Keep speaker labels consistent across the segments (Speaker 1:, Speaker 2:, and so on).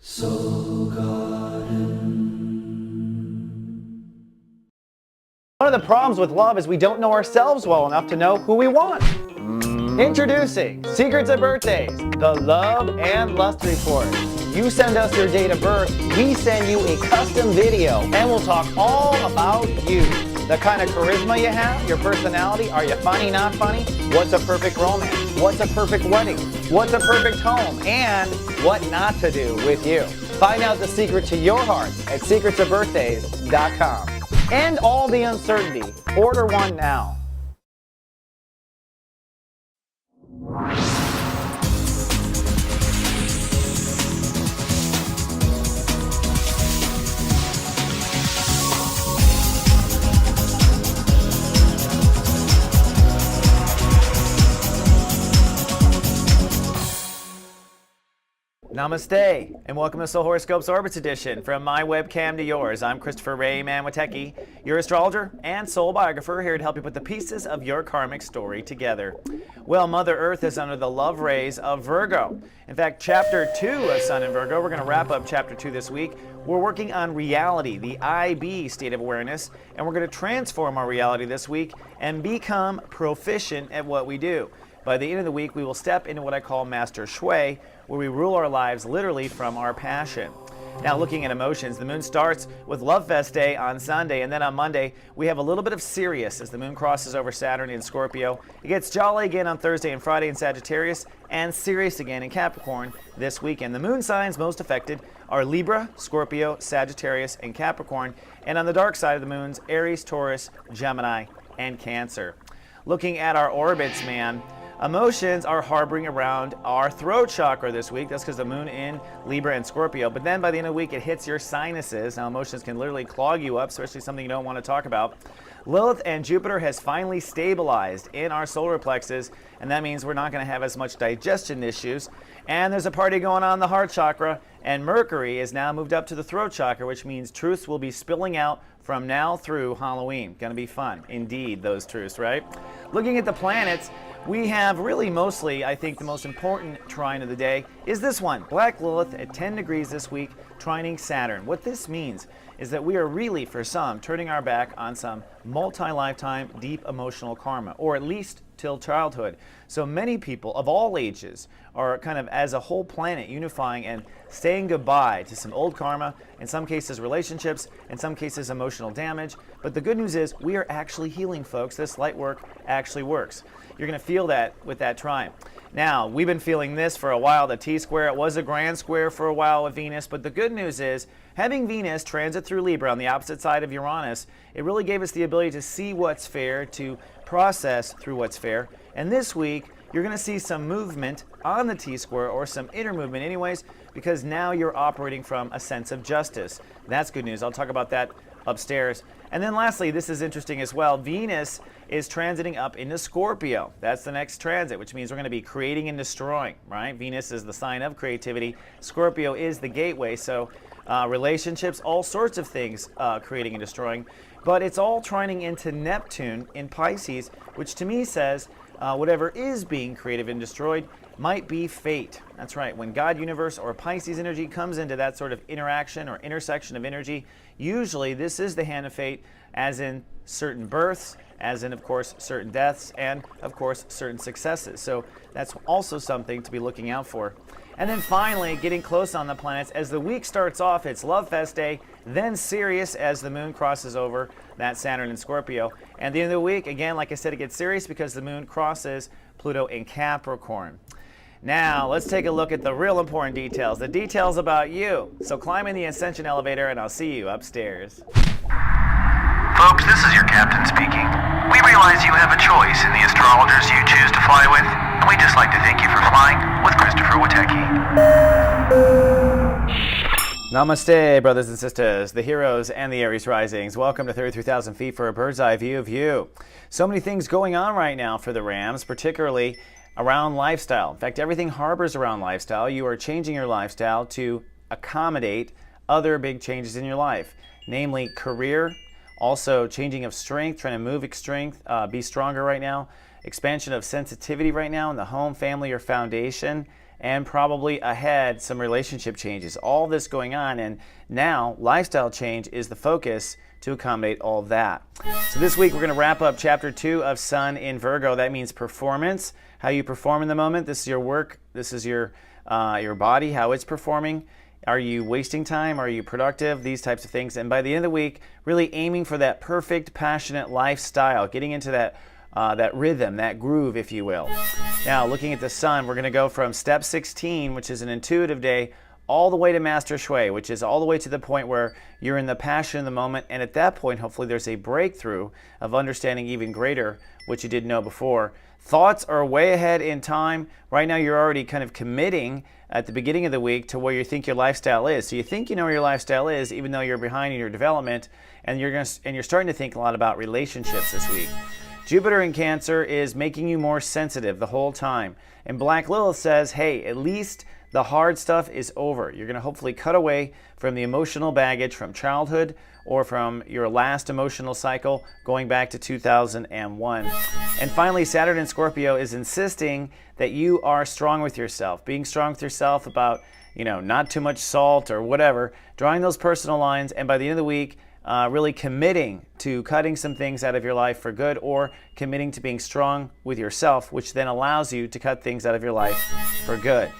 Speaker 1: One of the problems with love is we don't know ourselves well enough to know who we want. Introducing Secrets of Birthdays, the Love and Lust Report. You send us your date of birth, we send you a custom video, and we'll talk all about you. The kind of charisma you have, your personality, are you funny, not funny? What's a perfect romance? What's a perfect wedding? What's a perfect home? And what not to do with you. Find out the secret to your heart at secretsofbirthdays.com. End all the uncertainty. Order one now. Namaste, and welcome to Soul Horoscopes Orbits Edition. From my webcam to yours, I'm Christopher Witecki, your astrologer and soul biographer, here to help you put the pieces of your karmic story together. Well, Mother Earth is under the love rays of Virgo. In fact, Chapter 2 of Sun in Virgo, we're going to wrap up Chapter 2 this week. We're working on reality, the IB state of awareness, and we're going to transform our reality this week and become proficient at what we do. By the end of the week, we will step into what I call Master Shui, where we rule our lives literally from our passion. Now, looking at emotions, the moon starts with Love Fest Day on Sunday, and then on Monday, we have a little bit of Sirius as the moon crosses over Saturn in Scorpio. It gets jolly again on Thursday and Friday in Sagittarius, and serious again in Capricorn this weekend. The moon signs most affected are Libra, Scorpio, Sagittarius, and Capricorn, and on the dark side of the moons, Aries, Taurus, Gemini, and Cancer. Looking at our orbits, man, emotions are harboring around our throat chakra this week. That's because the moon in Libra and Scorpio. But then by the end of the week, it hits your sinuses. Now, emotions can literally clog you up, especially something you don't want to talk about. Lilith and Jupiter has finally stabilized in our solar plexus, and that means we're not going to have as much digestion issues. And there's a party going on in the heart chakra, and Mercury is now moved up to the throat chakra, which means truths will be spilling out from now through Halloween. Going to be fun. Indeed, those truths, right? Looking at the planets, we have really mostly, I think, the most important trine of the day is this one. Black Lilith at 10 degrees this week, trining Saturn. What this means is that we are really, for some, turning our back on some multi-lifetime deep emotional karma, or at least till childhood. So many people of all ages are kind of, as a whole planet, unifying and saying goodbye to some old karma, in some cases relationships, in some cases emotional damage. But the good news is we are actually healing, folks. This light work actually works. You're going to feel that with that trine. Now, we've been feeling this for a while, the T-square. It was a grand square for a while with Venus, but the good news is having Venus transit through Libra on the opposite side of Uranus, it really gave us the ability to see what's fair, to process through what's fair. And this week, you're going to see some movement on the T-square, or some inner movement anyways, because now you're operating from a sense of justice. That's good news. I'll talk about that upstairs. And then lastly, this is interesting as well, Venus is transiting up into Scorpio. That's the next transit, which means we're going to be creating and destroying, right? Venus is the sign of creativity. Scorpio is the gateway, so relationships, all sorts of things creating and destroying. But it's all trining into Neptune in Pisces, which to me says whatever is being created and destroyed might be fate. That's right. When God, universe, or Pisces energy comes into that sort of interaction or intersection of energy, usually this is the hand of fate, as in certain births, as in, of course, certain deaths, and, of course, certain successes. So that's also something to be looking out for. And then finally, getting close on the planets, as the week starts off, it's Love Fest Day, then Sirius as the moon crosses over that Saturn in Scorpio. And at the end of the week, again, like I said, it gets serious because the moon crosses Pluto in Capricorn. Now, let's take a look at the real important details, the details about you. So climb in the ascension elevator and I'll see you upstairs.
Speaker 2: Folks, this is your captain speaking. We realize you have a choice in the astrologers you choose to fly with, and we'd just like to thank you for flying with Christopher Witecki.
Speaker 1: Namaste, brothers and sisters, the heroes and the Aries risings. Welcome to 33,000 feet for a bird's eye view of you. So many things going on right now for the Rams, particularly around lifestyle. In fact, everything harbors around lifestyle. You are changing your lifestyle to accommodate other big changes in your life, namely career, also changing of strength, trying to move strength, be stronger right now, expansion of sensitivity right now in the home, family, or foundation, and probably ahead some relationship changes. All this going on, and now lifestyle change is the focus to accommodate all of that. So this week we're going to wrap up chapter 2 of Sun in Virgo. That means performance, how you perform in the moment. This is your work. This is your body, how it's performing. Are you wasting time? Are you productive? These types of things. And by the end of the week, really aiming for that perfect, passionate lifestyle, getting into that rhythm, that groove, if you will. Now, looking at the Sun, we're going to go from step 16, which is an intuitive day, all the way to Master Shui, which is all the way to the point where you're in the passion of the moment. And at that point, hopefully there's a breakthrough of understanding even greater what you didn't know before. Thoughts are way ahead in time. Right now, you're already kind of committing at the beginning of the week to where you think your lifestyle is. So you think you know where your lifestyle is, even though you're behind in your development, and you're starting to think a lot about relationships this week. Jupiter in Cancer is making you more sensitive the whole time. And Black Lilith says, hey, at least the hard stuff is over. You're going to hopefully cut away from the emotional baggage from childhood or from your last emotional cycle going back to 2001. And finally, Saturn in Scorpio is insisting that you are strong with yourself, being strong with yourself about, not too much salt or whatever, drawing those personal lines, and by the end of the week, really committing to cutting some things out of your life for good, or committing to being strong with yourself, which then allows you to cut things out of your life for good.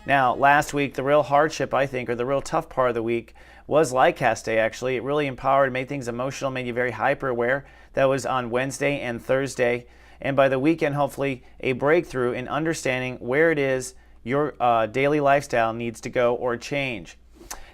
Speaker 1: Now, last week, the real hardship, I think, or the real tough part of the week was Lightcast Day, actually. It really empowered, made things emotional, made you very hyper-aware. That was on Wednesday and Thursday. And by the weekend, hopefully, a breakthrough in understanding where it is your daily lifestyle needs to go or change.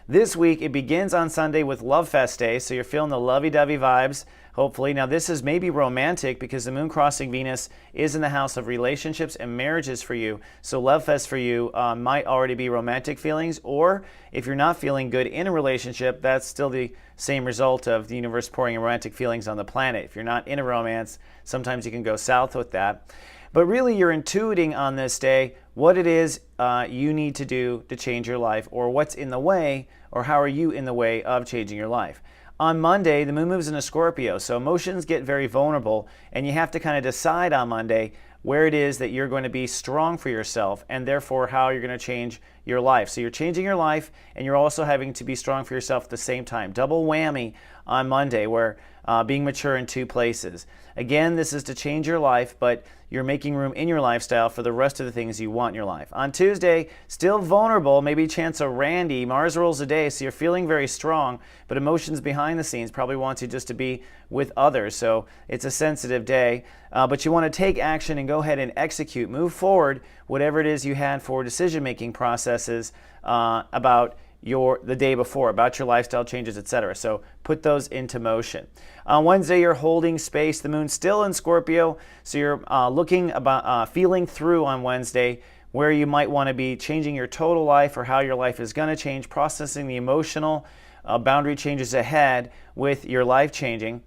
Speaker 1: This week, it begins on Sunday with Love Fest Day, so you're feeling the lovey-dovey vibes, hopefully. Now, this is maybe romantic because the moon crossing Venus is in the house of relationships and marriages for you. So Love Fest for you might already be romantic feelings, or if you're not feeling good in a relationship, that's still the same result of the universe pouring romantic feelings on the planet. If you're not in a romance, sometimes you can go south with that. But really, you're intuiting on this day what it is you need to do to change your life, or what's in the way, or how are you in the way of changing your life. On Monday, the moon moves into Scorpio, so emotions get very vulnerable, and you have to kind of decide on Monday where it is that you're going to be strong for yourself, and therefore how you're going to change your life. So you're changing your life, and you're also having to be strong for yourself at the same time. Double whammy on Monday, where being mature in two places. Again, this is to change your life, but you're making room in your lifestyle for the rest of the things you want in your life. On Tuesday, still vulnerable, maybe chance of Randy. Mars rules the day, so you're feeling very strong, but emotions behind the scenes probably want you just to be with others. So it's a sensitive day, but you want to take action and go ahead and execute. Move forward whatever it is you had for decision-making processes about the day before, about your lifestyle changes, etc. So put those into motion. On Wednesday, you're holding space. The moon's still in Scorpio, so you're feeling through on Wednesday where you might want to be changing your total life, or how your life is going to change, processing the emotional boundary changes ahead with your life changing.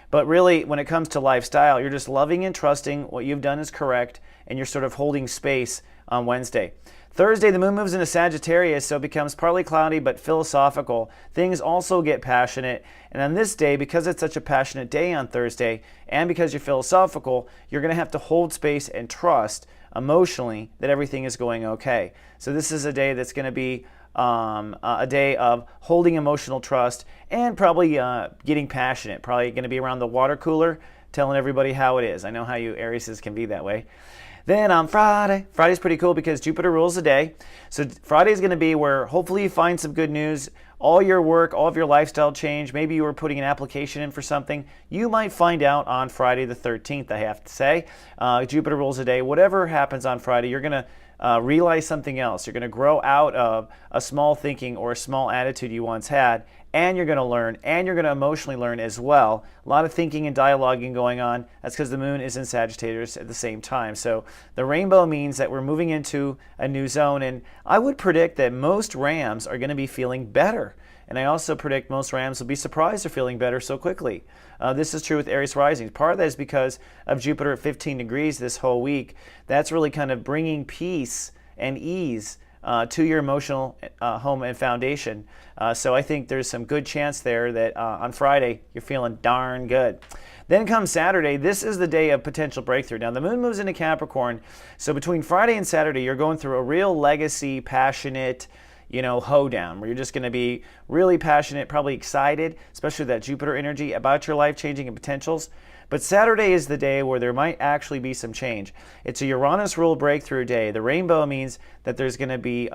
Speaker 1: But really, when it comes to lifestyle, you're just loving and trusting what you've done is correct, and you're sort of holding space on Wednesday. Thursday, the moon moves into Sagittarius, so it becomes partly cloudy but philosophical. Things also get passionate. And on this day, because it's such a passionate day on Thursday, and because you're philosophical, you're going to have to hold space and trust emotionally that everything is going okay. So this is a day that's going to be a day of holding emotional trust and probably getting passionate. Probably going to be around the water cooler, telling everybody how it is. I know how you Aries can be that way. Then on Friday's pretty cool because Jupiter rules the day. So Friday's going to be where hopefully you find some good news. All your work, all of your lifestyle change, maybe you were putting an application in for something, you might find out on Friday the 13th, I have to say. Jupiter rules the day. Whatever happens on Friday, you're going to realize something else. You're going to grow out of a small thinking or a small attitude you once had, and you're going to learn, and you're going to emotionally learn as well. A lot of thinking and dialoguing going on. That's because the moon is in Sagittarius at the same time. So the rainbow means that we're moving into a new zone, and I would predict that most Rams are going to be feeling better. And I also predict most Rams will be surprised they're feeling better so quickly. This is true with Aries rising. Part of that is because of Jupiter at 15 degrees this whole week. That's really kind of bringing peace and ease to your emotional home and foundation. So I think there's some good chance there that on Friday you're feeling darn good. Then comes Saturday. This is the day of potential breakthrough. Now, the moon moves into Capricorn. So between Friday and Saturday, you're going through a real legacy, passionate, hoedown, where you're just going to be really passionate, probably excited, especially that Jupiter energy about your life changing and potentials. But Saturday is the day where there might actually be some change. It's a Uranus ruled breakthrough day. The rainbow means that there's going to be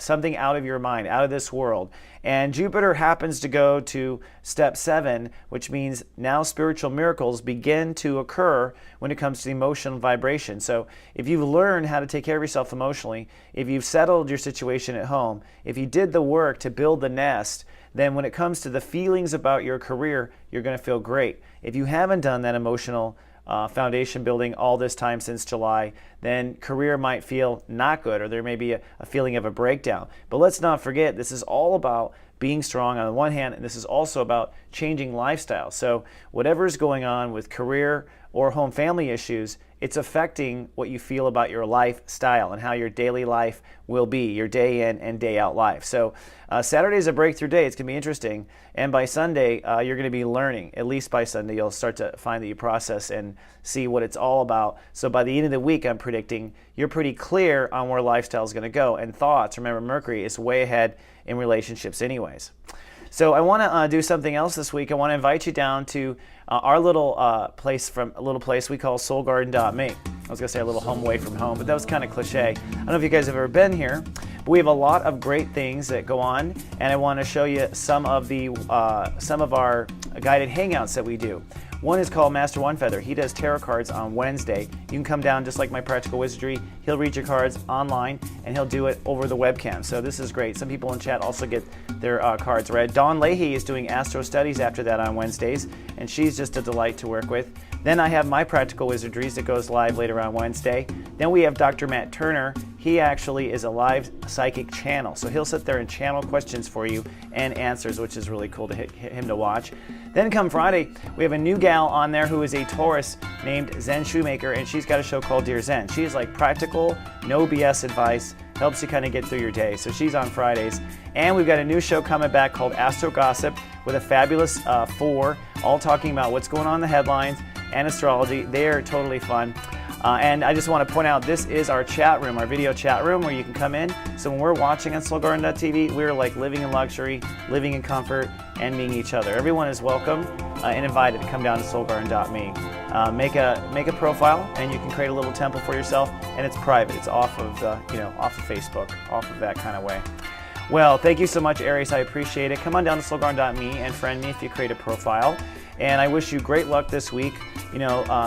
Speaker 1: something out of your mind, out of this world. And Jupiter happens to go to step 7, which means now spiritual miracles begin to occur when it comes to emotional vibration. So if you've learned how to take care of yourself emotionally, if you've settled your situation at home, if you did the work to build the nest, then when it comes to the feelings about your career, you're going to feel great. If you haven't done that emotional foundation building all this time since July, then career might feel not good, or there may be a feeling of a breakdown. But let's not forget, this is all about being strong on the one hand, and this is also about changing lifestyle. So whatever's going on with career or home family issues, it's affecting what you feel about your lifestyle and how your daily life will be, your day in and day out life. So Saturday is a breakthrough day. It's going to be interesting. And by Sunday, you're going to be learning. At least by Sunday, you'll start to find that you process and see what it's all about. So by the end of the week, I'm predicting you're pretty clear on where lifestyle is going to go. And thoughts, remember, Mercury is way ahead in relationships anyways. So I want to do something else this week. I want to invite you down to our little place we call soulgarden.me. I was going to say a little home away from home, but that was kind of cliche. I don't know if you guys have ever been here, but we have a lot of great things that go on, and I want to show you some of our guided hangouts that we do. One is called Master One Feather. He does tarot cards on Wednesday. You can come down just like my Practical Wizardry. He'll read your cards online, and he'll do it over the webcam. So this is great. Some people in chat also get their cards read. Dawn Leahy is doing Astro Studies after that on Wednesdays, and she's just a delight to work with. Then I have my Practical Wizardries that goes live later on Wednesday. Then we have Dr. Matt Turner. He actually is a live psychic channel. So he'll sit there and channel questions for you and answers, which is really cool to hit him to watch. Then come Friday, we have a new gal on there who is a Taurus named Zen Shoemaker, and she's got a show called Dear Zen. She's like practical, no BS advice, helps you kind of get through your day. So she's on Fridays. And we've got a new show coming back called Astro Gossip with a fabulous 4, all talking about what's going on in the headlines and astrology. They are totally fun. And I just want to point out, this is our chat room, our video chat room, where you can come in. So when we're watching on soulgarden.tv, we're like living in luxury, living in comfort, and meeting each other. Everyone is welcome and invited to come down to soulgarden.me. Make a profile, and you can create a little temple for yourself, and it's private. It's off of off of Facebook, off of that kind of way. Well, thank you so much, Aries. I appreciate it. Come on down to soulgarden.me and friend me if you create a profile. And I wish you great luck this week.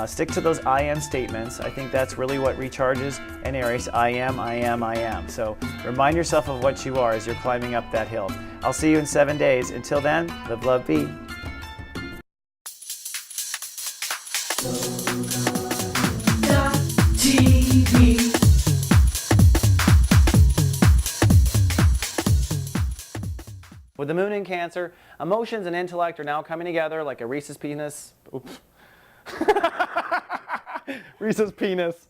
Speaker 1: Stick to those I am statements. I think that's really what recharges an Aries. I am, I am, I am. So remind yourself of what you are as you're climbing up that hill. I'll see you in 7 days. Until then, live, love, be. With the moon in Cancer, emotions and intellect are now coming together like a Reese's penis. Oops. Reese's penis.